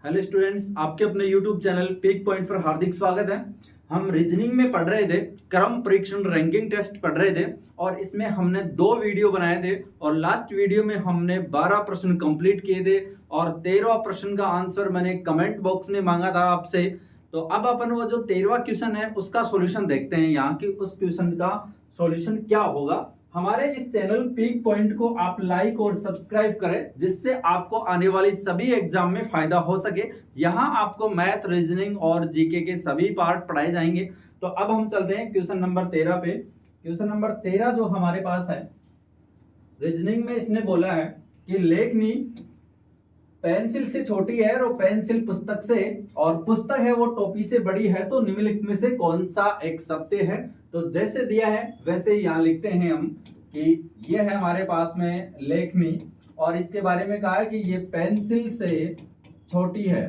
Hello students, आपके अपने YouTube channel peak point पर हार्दिक स्वागत है। हम रीजनिंग में पढ़ रहे थे, क्रम परीक्षण रैंकिंग टेस्ट पढ़ रहे थे और इसमें हमने 2 वीडियो बनाए थे और लास्ट वीडियो में हमने 12 प्रश्न कंप्लीट किए थे और 13वां प्रश्न का आंसर मैंने कमेंट बॉक्स में मांगा था आपसे। तो अब अपन वो जो 13वां क्वेश्चन है उसका सॉल्यूशन देखते हैं यहाँ की उस क्वेश्चन का सॉल्यूशन क्या होगा। हमारे इस चैनल पीक पॉइंट को आप लाइक और सब्सक्राइब करें जिससे आपको आने वाली सभी एग्जाम में फायदा हो सके। यहाँ आपको मैथ, रीजनिंग और जीके के सभी पार्ट पढ़ाए जाएंगे। तो अब हम चलते हैं क्वेश्चन नंबर 13 पे। क्वेश्चन नंबर 13 जो हमारे पास है रीजनिंग में, इसने बोला है कि लेखनी पेंसिल से छोटी है और पेंसिल पुस्तक से, और पुस्तक है वो टोपी से बड़ी है, तो निम्नलिखित में से कौन सा एक सत्य है। तो जैसे दिया है वैसे ही यहाँ लिखते हैं हम कि ये है हमारे पास में लेखनी और इसके बारे में कहा है कि ये पेंसिल से छोटी है,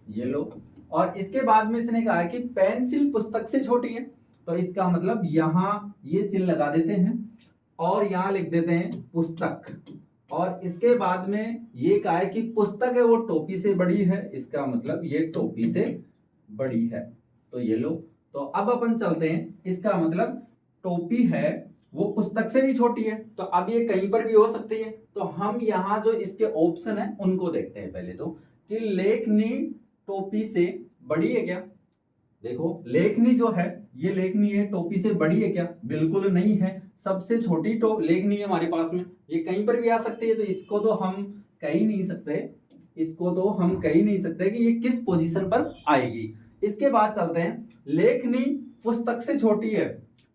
ये लो। और इसके बाद में इसने कहा है कि पेंसिल पुस्तक से छोटी है, तो इसका मतलब यहाँ ये चिन्ह लगा देते हैं और यहाँ लिख देते हैं पुस्तक। और इसके बाद में ये कहा है कि पुस्तक है वो टोपी से बड़ी है, इसका मतलब ये टोपी से बड़ी है, तो ये लो। तो अब अपन चलते हैं, इसका मतलब टोपी है वो पुस्तक से भी छोटी है, तो अब ये कहीं पर भी हो सकती है। तो हम यहाँ जो इसके ऑप्शन है उनको देखते हैं पहले तो, कि लेखनी टोपी से बड़ी है क्या। देखो लेखनी जो है ये लेखनी है टोपी से बड़ी है क्या, बिल्कुल नहीं है। सबसे छोटी लेखनी है हमारे पास में, ये कहीं पर भी आ सकती है, तो इसको तो हम कह ही नहीं सकते, इसको तो हम कह ही नहीं सकते कि ये किस पोजीशन पर आएगी। इसके बाद चलते हैं, लेखनी पुस्तक से छोटी है,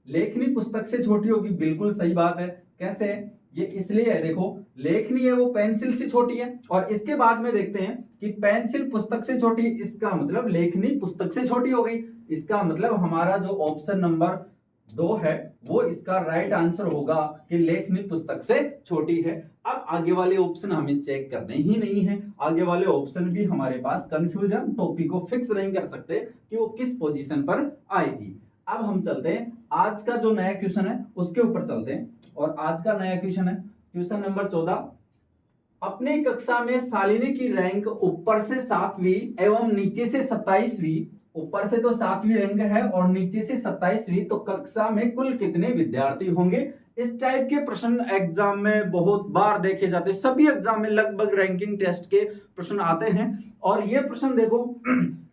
लेखनी पुस्तक से छोटी होगी, बिल्कुल सही बात है। कैसे? ये इसलिए है, देखो लेखनी है वो पेंसिल से छोटी है और इसके बाद में देखते हैं कि पेंसिल पुस्तक से छोटी, इसका मतलब लेखनी पुस्तक से छोटी हो गई। इसका मतलब हमारा जो ऑप्शन नंबर 2 है वो इसका राइट आंसर होगा कि लेखनी पुस्तक से छोटी है। अब आगे वाले ऑप्शन हमें चेक करने ही नहीं है, आगे वाले ऑप्शन भी हमारे पास कंफ्यूजन, टॉपिक को फिक्स नहीं कर सकते कि वो किस पोजीशन पर आएगी। अब हम चलते हैं आज का जो नया क्वेश्चन है उसके ऊपर चलते हैं और आज का नया क्वेश्चन है क्वेश्चन नंबर 14। अपने कक्षा में शालिनी की रैंक ऊपर से 7वीं एवं नीचे से 27वीं, ऊपर से तो 7वीं रैंक है और नीचे से 27वीं, तो कक्षा में कुल कितने विद्यार्थी होंगे। इस टाइप के प्रश्न एग्जाम में बहुत बार देखे जाते हैं, सभी एग्जाम में लगभग रैंकिंग टेस्ट के प्रश्न आते हैं। और ये प्रश्न देखो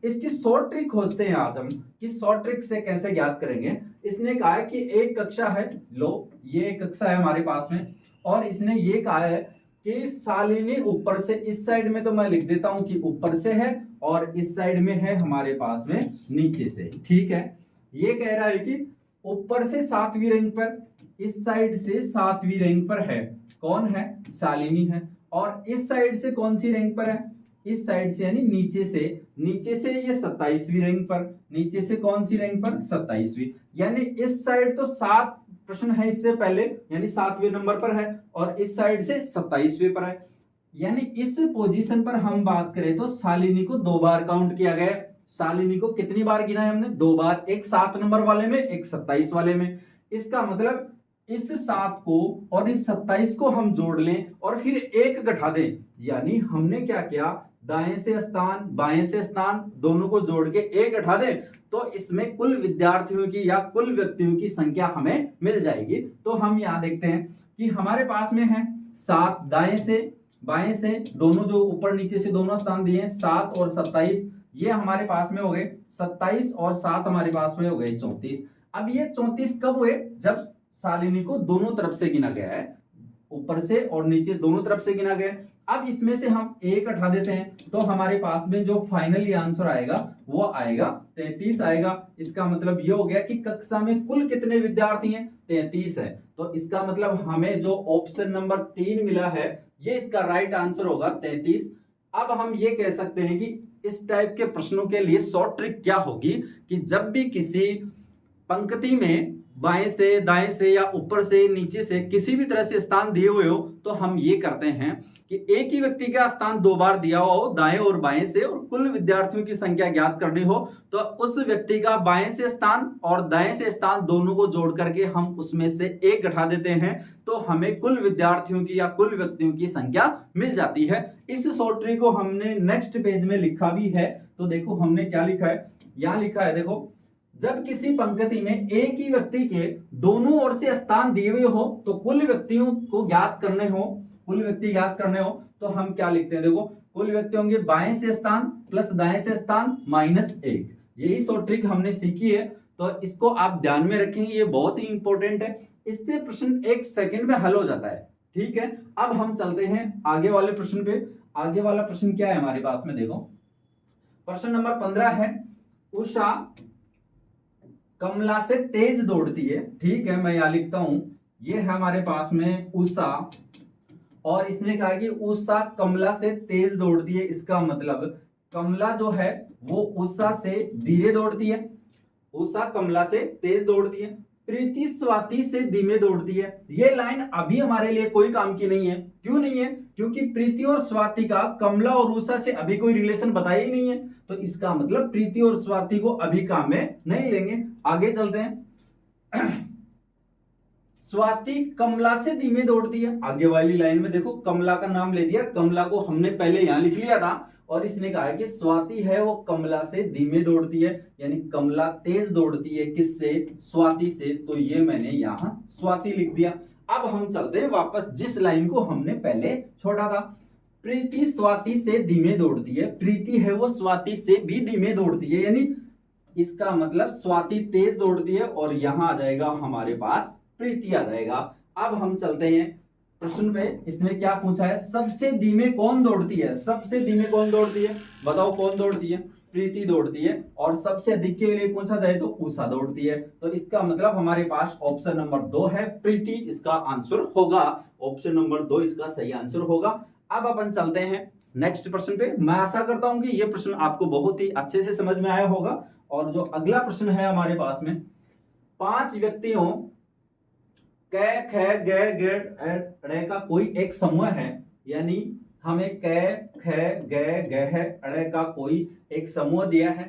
इसकी शॉर्ट ट्रिक खोजते हैं आज हम कि शॉर्ट ट्रिक से कैसे ज्ञात करेंगे। इसने कहा है कि एक कक्षा है, लो ये एक कक्षा है हमारे पास में, और इसने ये कहा है कि शालिनी ऊपर से, इस साइड में तो मैं लिख देता हूं कि ऊपर से है और इस साइड में है हमारे पास में नीचे से, ठीक है। ये कह रहा है कि ऊपर से 7वीं रैंक पर, इस साइड से 7वीं रैंक पर है, कौन है, शालिनी है। और इस साइड से कौन सी रैंक पर है, इस साइड से यानी नीचे से, नीचे से ये 27वीं रैंक पर, नीचे से कौन सी रैंक पर, 27वीं। यानी इस साइड तो 7 प्रश्न है इससे पहले यानी 7वें नंबर पर है और इस साइड से 27वें पर है। यानी इस पोजीशन पर हम बात करें तो शालिनी को 2 बार काउंट किया गया है। शालिनी को कितनी बार गिना है हमने, 2 बार, एक 7 नंबर वाले में, एक 27 वाले में। इसका मतलब इस 7 को और इस 27 को हम जोड़ लें और फिर 1 घटा दें, यानी हमने क्या किया, दाएं से स्थान बाएं से स्थान दोनों को जोड़ के 1 घटा दें, तो इसमें कुल विद्यार्थियों की या कुल व्यक्तियों की संख्या हमें मिल जाएगी। तो हम यहाँ देखते हैं कि हमारे पास में है 7, दाएं से बाएं से दोनों जो ऊपर नीचे से दोनों स्थान दिए हैं, 7 और 27, ये हमारे पास में हो गए 27 और 7 हमारे पास में हो गए 34। अब ये 34 कब हुए, जब शालिनी को दोनों तरफ से गिना गया है, ऊपर से और नीचे दोनों तरफ से गिना गया। अब इसमें से हम 1 हटा देते हैं तो हमारे पास में जो फाइनली आंसर आएगा वो आएगा 33 आएगा। इसका मतलब ये हो गया कि कक्षा में कुल कितने विद्यार्थी हैं, 33 है। तो इसका मतलब हमें जो ऑप्शन नंबर 3 मिला है ये इसका राइट आंसर होगा 33। अब हम ये कह सकते हैं कि इस टाइप के प्रश्नों के लिए शॉर्ट ट्रिक क्या होगी कि जब भी किसी पंक्ति में बाएं से, दाएं से या ऊपर से, नीचे से किसी भी तरह से स्थान दिए हुए हो तो हम ये करते हैं कि एक ही व्यक्ति का स्थान दो बार दिया हुआ हो दाएं और बाएं से और कुल विद्यार्थियों की संख्या ज्ञात करनी हो तो उस व्यक्ति का बाएं से स्थान और दाएं से स्थान दोनों को जोड़ करके हम उसमें से एक घटा देते हैं तो हमें कुल विद्यार्थियों की या कुल व्यक्तियों की संख्या मिल जाती है। इस शॉर्ट ट्रिक को हमने नेक्स्ट पेज में लिखा भी है। तो देखो हमने क्या लिखा है, यहां लिखा है, देखो जब किसी पंक्ति में एक ही व्यक्ति के दोनों ओर से स्थान दिए हुए हो तो कुल व्यक्तियों को ज्ञात करने हो, कुल व्यक्ति ज्ञात करने हो तो हम क्या लिखते हैं, देखो कुल व्यक्ति होंगे बाएं से स्थान प्लस दाएं से स्थान माइनस एक। यही शॉर्ट ट्रिक हमने सीखी है तो इसको आप ध्यान में रखें, ये बहुत ही इंपॉर्टेंट है। इससे प्रश्न 1 सेकंड में हल हो जाता है। ठीक है, अब हम चलते हैं आगे वाले प्रश्न पे। आगे वाला प्रश्न क्या है हमारे पास में, देखो प्रश्न नंबर 15 है, उषा कमला से तेज दौड़ती है। ठीक है, मैं यहां लिखता हूं, ये है हमारे पास में उषा और इसने कहा कि उषा कमला से तेज दौड़ती है। इसका मतलब कमला जो है वो उषा से धीरे दौड़ती है, उषा कमला से तेज दौड़ती है, प्रीति स्वाति से धीमे दौड़ती है। ये लाइन अभी हमारे लिए कोई काम की नहीं है। क्यों नहीं है? क्योंकि प्रीति और स्वाति का कमला और उषा से अभी कोई रिलेशन बताया ही नहीं है, तो इसका मतलब प्रीति और स्वाति को अभी काम में नहीं लेंगे। आगे चलते हैं। स्वाति कमला से धीमे दौड़ती है। आगे वाली लाइन में देखो कमला का नाम ले दिया, कमला को हमने पहले यहां लिख लिया था और इसने कहा है कि स्वाति है वो कमला से धीमे दौड़ती है, यानी कमला तेज दौड़ती है किससे? स्वाति से। तो ये मैंने यहां स्वाति लिख दिया। अब हम चलते हैं वापस जिस लाइन को हमने पहले छोड़ा था। प्रीति स्वाति से धीमे दौड़ती है, प्रीति है वो स्वाति से भी धीमे दौड़ती है, यानी इसका मतलब स्वाति तेज दौड़ती है और यहां आ जाएगा हमारे पास प्रीति आ जाएगा। अब हम चलते हैं प्रश्न पे। इसने क्या पूछा है, सबसे धीमे कौन दौड़ती है? सबसे धीमे कौन दौड़ती है, बताओ कौन दौड़ती है? प्रीति दौड़ती है। और सबसे अधिक के लिए पूछा जाए तो उषा दौड़ती है। तो इसका मतलब हमारे पास ऑप्शन नंबर 2 है, प्रीति इसका आंसर होगा। ऑप्शन नंबर 2 इसका सही आंसर होगा। अब अपन चलते हैं नेक्स्ट प्रश्न पे। मैं आशा करता हूं कि यह प्रश्न आपको बहुत ही अच्छे से समझ में आया होगा। और जो अगला प्रश्न है हमारे पास में, 5 व्यक्तियों कै ख ग ग ड़ का कोई एक समूह है, यानी हमें कै ख ग ग ड़ का कोई एक समूह दिया है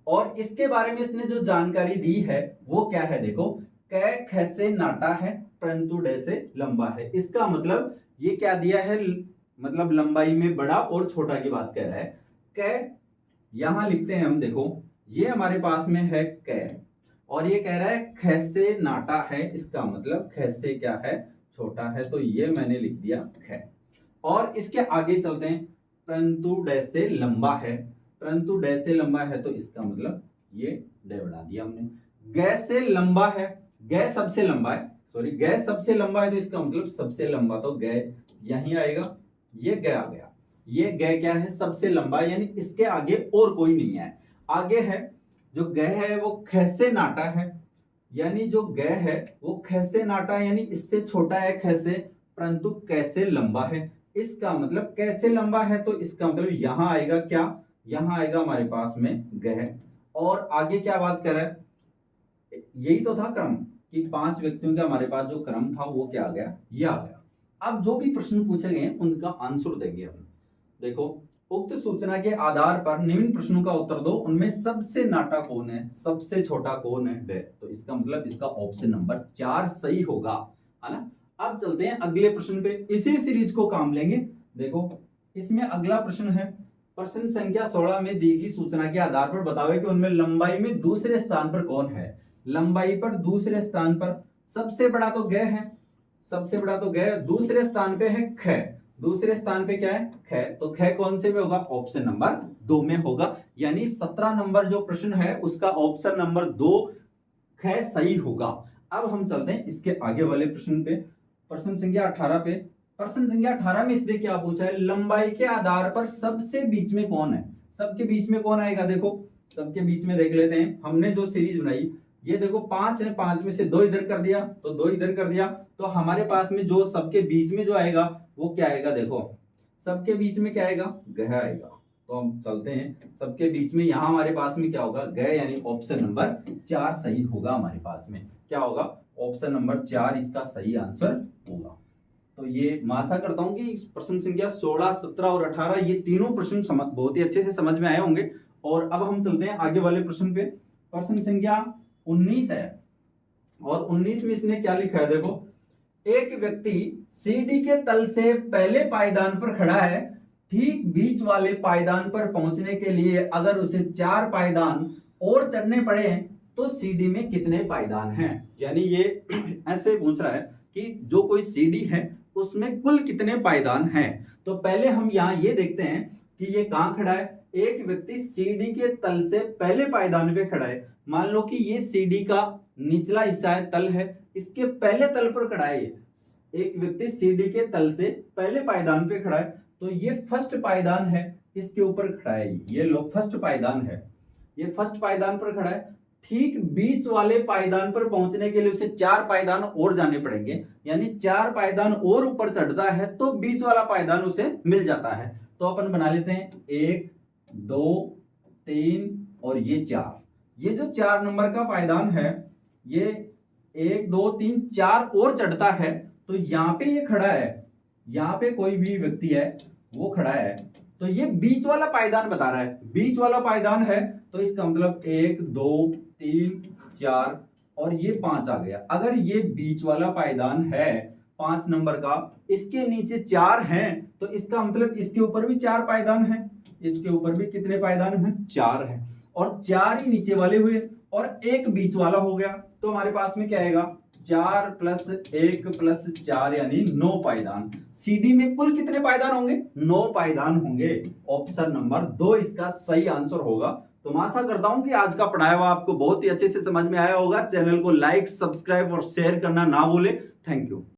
और इसके बारे में इसने जो जानकारी दी है वो क्या है, देखो कै ख से नाटा है परंतु ड से लंबा है। इसका मतलब ये क्या दिया है, मतलब लंबाई में बड़ा और छोटा की बात कर रहा है। कै यहां लिखते हैं हम, देखो ये हमारे पास में है कै और ये कह रहा है ख से नाटा है, इसका मतलब ख से क्या है, छोटा है, तो ये मैंने लिख दिया ख। और इसके आगे चलते हैं, परंतु ड से लंबा है, परंतु ड से लंबा है तो इसका मतलब ये ड बढ़ा दिया हमने। ग से लंबा है, ग सबसे लंबा है, सॉरी ग सबसे लंबा है तो इसका मतलब सबसे लंबा, तो ग यहीं आएगा, ये ग आ गया। ये ग क्या है, सबसे लंबा, यानी इसके आगे और कोई नहीं है। आगे है जो ग है वो ख से नाटा है, यानी जो ग है वो ख से नाटा है, यानी इससे छोटा है ख से, परंतु क से लंबा है। इसका मतलब कैसे लंबा है तो इसका मतलब यहां आएगा क्या, यहां आएगा हमारे पास में ग। और आगे क्या बात कर रहा है, यही तो था क्रम कि 5 व्यक्तियों का हमारे पास जो क्रम था वो क्या आ गया, ये आ गया। अब जो भी प्रश्न पूछे गए उनका आंसर देंगे हम। देखो उक्त सूचना के आधार पर निम्न प्रश्नों का उत्तर दो, उनमें सबसे नाटा कौन है, सबसे छोटा कौन है, ड। तो इसका मतलब इसका ऑप्शन नंबर 4 सही होगा, है ना। अब चलते हैं अगले प्रश्न पे, इसी सीरीज को काम लेंगे। देखो इसमें अगला प्रश्न है, प्रश्न संख्या 16 में दी गई सूचना के आधार पर बताओ कि उनमें लंबाई में दूसरे स्थान पर कौन है। लंबाई पर दूसरे स्थान पर सबसे बड़ा तो ग है, सबसे बड़ा तो ग, दूसरे स्थान पे है ख, दूसरे स्थान पे क्या है, ख, तो ख कौन से में होगा, ऑप्शन नंबर 2 में होगा। यानी 17 नंबर जो प्रश्न है उसका ऑप्शन नंबर 2 ख सही होगा। अब हम चलते हैं इसके आगे वाले प्रश्न पे, प्रश्न संख्या 18 पे। प्रश्न संख्या 18 में इसने क्या पूछा है, लंबाई के आधार पर सबसे बीच में कौन है। सबके बीच में कौन आएगा, देखो सबके बीच में देख लेते हैं। हमने जो सीरीज बनाई ये देखो 5 है, 5 में से 2 इधर कर दिया तो 2 इधर कर दिया, तो हमारे पास में जो सबके बीच में जो आएगा वो क्या आएगा, देखो सबके बीच में क्या आएगा, गह आएगा। तो हम चलते हैं सबके बीच में, यहाँ हमारे पास में क्या होगा, गए, यानी ऑप्शन नंबर 4 सही होगा हमारे पास में। क्या होगा, ऑप्शन नंबर 4 इसका सही आंसर होगा। तो ये मैं आशा करता हूं कि प्रश्न संख्या 16, 17 और 18 ये तीनों प्रश्न बहुत ही अच्छे से समझ में आए होंगे। और अब हम चलते हैं आगे वाले प्रश्न पे। प्रश्न संख्या 19 है और 19 में इसने क्या लिखा है, देखो, एक व्यक्ति सीढ़ी के तल से पहले पायदान पर खड़ा है। ठीक बीच वाले पायदान पर पहुंचने के लिए अगर उसे 4 पायदान और चढ़ने पड़े तो सीढ़ी में कितने पायदान हैं। यानी ये ऐसे पूछ रहा है कि जो कोई सीढ़ी है उसमें कुल कितने पायदान हैं। तो पहले हम यहाँ ये देखते हैं कि ये कहाँ खड़ा है। एक व्यक्ति सीढ़ी के तल से पहले पायदान पे खड़ा है। मान लो कि ये सीढ़ी का निचला हिस्सा है, तल है, इसके पहले तल पर खड़ा है। एक व्यक्ति सीढ़ी के तल से पहले पायदान पे खड़ा है, तो ये फर्स्ट पायदान है, इसके ऊपर खड़ा है। ये लो फर्स्ट पायदान है, ये फर्स्ट पायदान पर खड़ा है। ठीक बीच वाले पायदान पर पहुंचने के लिए उसे 4 पायदान और जाने पड़ेंगे, यानी 4 पायदान और ऊपर चढ़ता है तो बीच वाला पायदान उसे मिल जाता है। तो अपन बना लेते हैं 1, 2, 3 और ये 4। ये जो 4 नंबर का पायदान है, ये 1, 2, 3, 4 और चढ़ता है। तो यहाँ पे ये खड़ा है, यहाँ पे कोई भी व्यक्ति है वो खड़ा है, तो ये बीच वाला पायदान बता रहा है। बीच वाला पायदान है तो इसका मतलब 1, 2, 3, 4 और ये 5 आ गया। अगर ये बीच वाला पायदान है 5 नंबर का, इसके नीचे 4 हैं, तो इसका मतलब इसके ऊपर भी 4 पायदान हैं। इसके ऊपर भी कितने पायदान हैं, 4 हैं। और 4 ही नीचे वाले हुए और एक बीच वाला हो गया। तो हमारे पास में क्या आएगा, 4 + 1 + 4 यानी 9 पायदान। सीढ़ी में कुल कितने पायदान होंगे, 9 पायदान होंगे। ऑप्शन नंबर 2 इसका सही आंसर होगा। तो मैं आशा करता हूं कि आज का पढ़ाया हुआ आपको बहुत ही अच्छे से समझ में आया होगा। चैनल को लाइक, सब्सक्राइब और शेयर करना ना भूले। Thank you.